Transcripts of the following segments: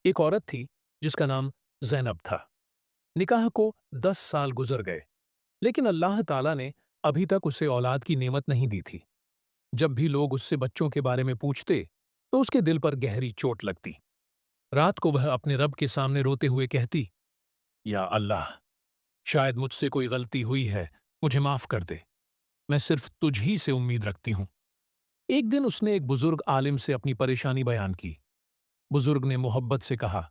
एक औरत थी जिसका नाम ज़ैनब था। निकाह को 10 साल गुजर गए, लेकिन अल्लाह ताला ने अभी तक उसे औलाद की नेमत नहीं दी थी। जब भी लोग उससे बच्चों के बारे में पूछते, तो उसके दिल पर गहरी चोट लगती। रात को वह अपने रब के सामने रोते हुए कहती, या अल्लाह, शायद मुझसे कोई गलती हुई है, मुझे माफ कर दे। मैं सिर्फ तुझ ही से उम्मीद रखती हूँ। एक दिन उसने एक बुजुर्ग आलिम से अपनी परेशानी बयान की। बुजुर्ग ने मोहब्बत से कहा,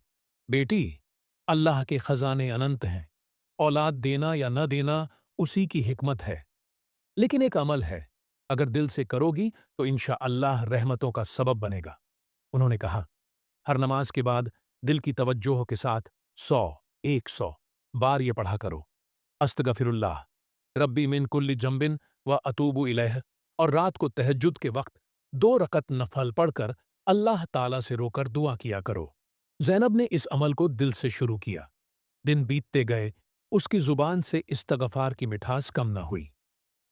बेटी, अल्लाह के खजाने अनंत हैं। औलाद देना या न देना उसी की हिकमत है। लेकिन एक अमल है, अगर दिल से करोगी तो इंशा अल्लाह रहमतों का सबब बनेगा। उन्होंने कहा, हर नमाज के बाद दिल की तवज्जोह के साथ 100 बार ये पढ़ा करो, अस्तगफिरुल्लाह रब्बी मिन कुल्ली जम्बिन व अतूबु इलैह। और रात को तहज्जुद के वक्त 2 रकत नफल पढ़कर अल्लाह ताला से रोकर दुआ किया करो। ज़ैनब ने इस अमल को दिल से शुरू किया। दिन बीतते गए, उसकी जुबान से इस्तगफार की मिठास कम न हुई।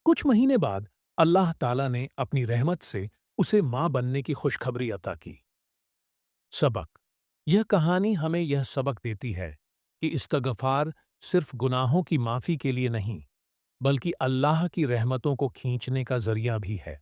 कुछ महीने बाद अल्लाह ताला ने अपनी रहमत से उसे मां बनने की खुशखबरी अता की। सबक: यह कहानी हमें यह सबक देती है कि इस्तगफार सिर्फ गुनाहों की माफी के लिए नहीं, बल्कि अल्लाह की रहमतों को खींचने का जरिया भी है।